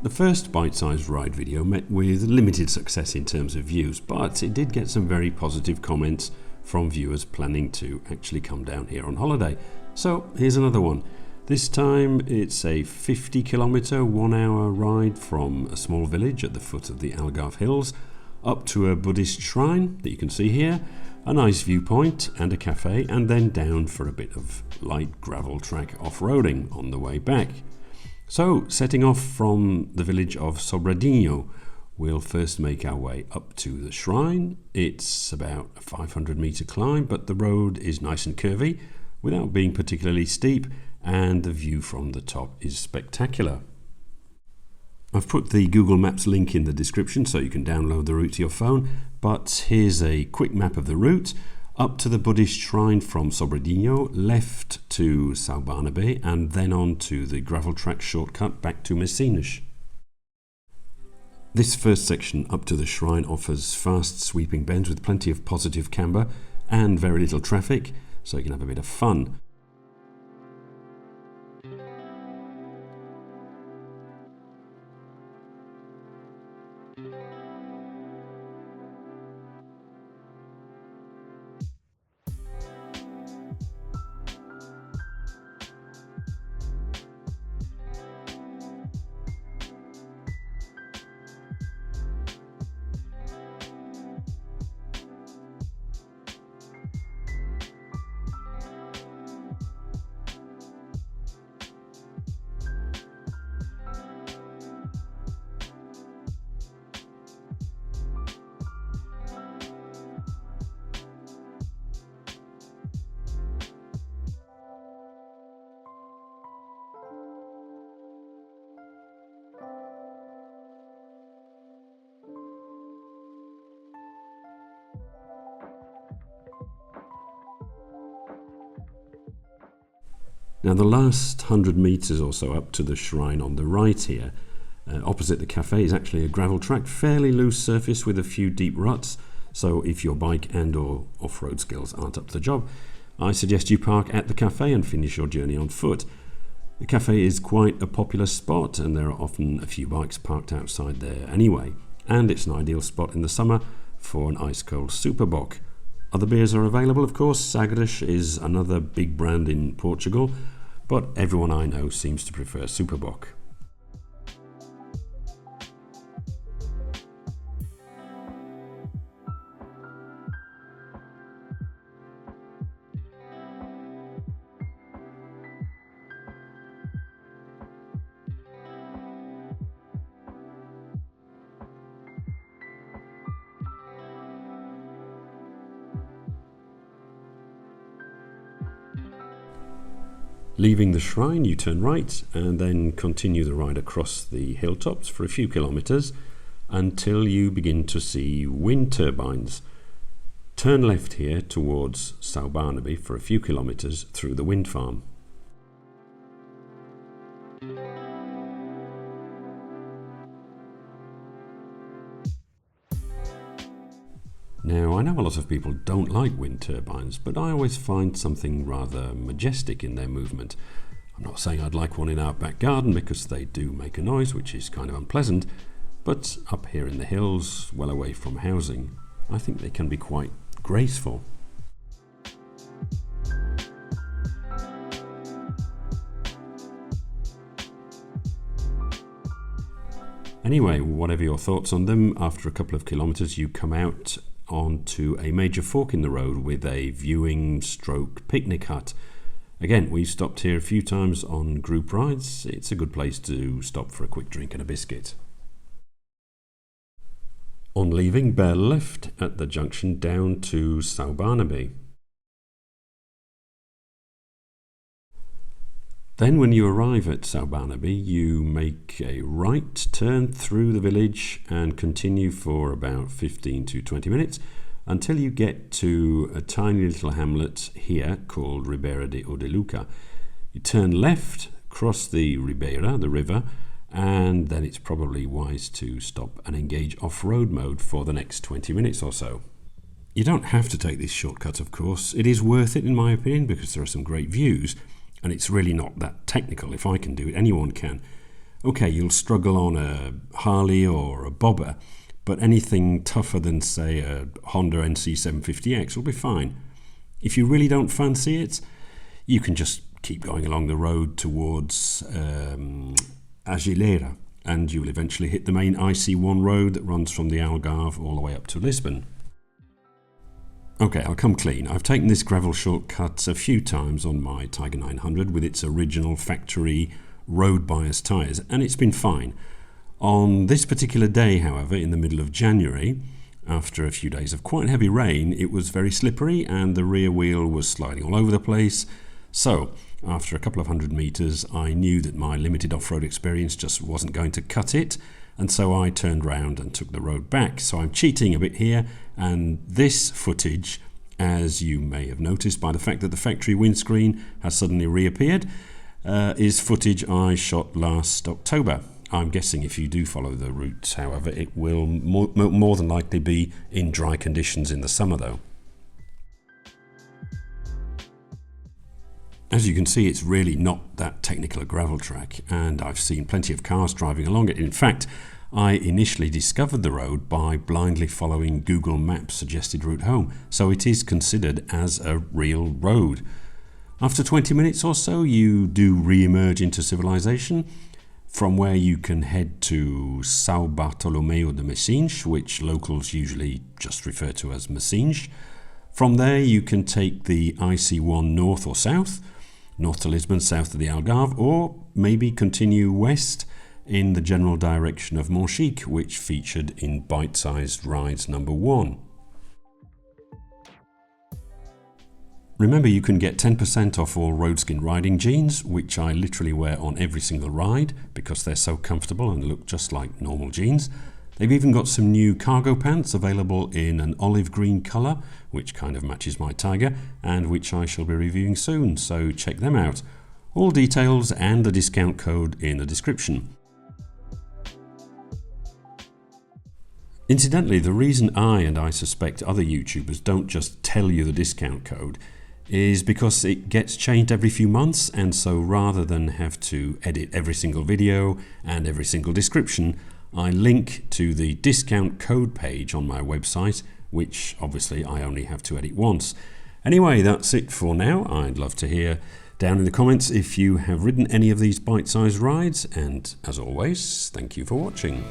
The first bite-sized ride video met with limited success in terms of views, but it did get some very positive comments from viewers planning to actually come down here on holiday. So here's another one. This time it's a 50-kilometre, 1-hour ride from a small village at the foot of the Algarve hills up to a Buddhist shrine that you can see here, a nice viewpoint and a cafe, and then down for a bit of light gravel track off-roading on the way back. So, setting off from the village of Sobradinho, we'll first make our way up to the shrine. It's about a 500-metre climb, but the road is nice and curvy without being particularly steep, and the view from the top is spectacular. I've put the Google Maps link in the description so you can download the route to your phone, but here's a quick map of the route. Up to the Buddhist shrine from Sobradinho, left to São Barnabe, and then on to the gravel track shortcut back to Messines. This first section up to the shrine offers fast sweeping bends with plenty of positive camber and very little traffic, so you can have a bit of fun. Now the last 100 metres or so up to the shrine on the right here, opposite the cafe, is actually a gravel track, fairly loose surface with a few deep ruts, so if your bike and or off-road skills aren't up to the job, I suggest you park at the cafe and finish your journey on foot. The cafe is quite a popular spot and there are often a few bikes parked outside there anyway, and it's an ideal spot in the summer for an ice-cold superbock. Other beers are available, of course. Segura is another big brand in Portugal, but everyone I know seems to prefer Superbock. Leaving the shrine, you turn right and then continue the ride across the hilltops for a few kilometres until you begin to see wind turbines. Turn left here towards São Barnabe for a few kilometres through the wind farm. Now, I know a lot of people don't like wind turbines, but I always find something rather majestic in their movement. I'm not saying I'd like one in our back garden because they do make a noise, which is kind of unpleasant, but up here in the hills, well away from housing, I think they can be quite graceful. Anyway, whatever your thoughts on them, after a couple of kilometres you come out onto a major fork in the road with a viewing stroke picnic hut. Again, we've stopped here a few times on group rides. It's a good place to stop for a quick drink and a biscuit. On leaving, bear left at the junction down to São Barnabe. Then when you arrive at São Barnabe, you make a right turn through the village and continue for about 15 to 20 minutes until you get to a tiny little hamlet here called Ribeira de Odeluca. You turn left, cross the Ribeira, the river, and then it's probably wise to stop and engage off-road mode for the next 20 minutes or so. You don't have to take this shortcut, of course. It is worth it in my opinion because there are some great views, and it's really not that technical. If I can do it, anyone can. Okay, you'll struggle on a Harley or a bobber, but anything tougher than, say, a Honda NC750X will be fine. If you really don't fancy it, you can just keep going along the road towards Aguilera, and you'll eventually hit the main IC1 road that runs from the Algarve all the way up to Lisbon. Okay, I'll come clean. I've taken this gravel shortcut a few times on my Tiger 900 with its original factory road bias tyres, and it's been fine. On this particular day, however, in the middle of January, after a few days of quite heavy rain, it was very slippery and the rear wheel was sliding all over the place. So, after a couple of 100 metres, I knew that my limited off-road experience just wasn't going to cut it, and so I turned round and took the road back. So I'm cheating a bit here, and this footage, as you may have noticed by the fact that the factory windscreen has suddenly reappeared, is footage I shot last October. I'm guessing if you do follow the route, however, it will more than likely be in dry conditions in the summer though. As you can see, it's really not that technical a gravel track, and I've seen plenty of cars driving along it. In fact, I initially discovered the road by blindly following Google Maps' suggested route home, so it is considered as a real road. After 20 minutes or so, you do re-emerge into civilization, from where you can head to São Bartolomeo de Messines, which locals usually just refer to as Messines. From there, you can take the IC1 north or south to Lisbon, south to the Algarve, or maybe continue west in the general direction of Munro, which featured in Bite-Sized Rides number 1. Remember, you can get 10% off all Roadskin riding jeans, which I literally wear on every single ride because they're so comfortable and look just like normal jeans. They've even got some new cargo pants available in an olive green colour, which kind of matches my Tiger, and which I shall be reviewing soon, so check them out. All details and the discount code in the description. Incidentally, the reason I suspect other YouTubers don't just tell you the discount code is because it gets changed every few months, and so rather than have to edit every single video and every single description, I link to the discount code page on my website, which obviously I only have to edit once. Anyway, that's it for now. I'd love to hear down in the comments if you have ridden any of these bite-sized rides, and as always, thank you for watching.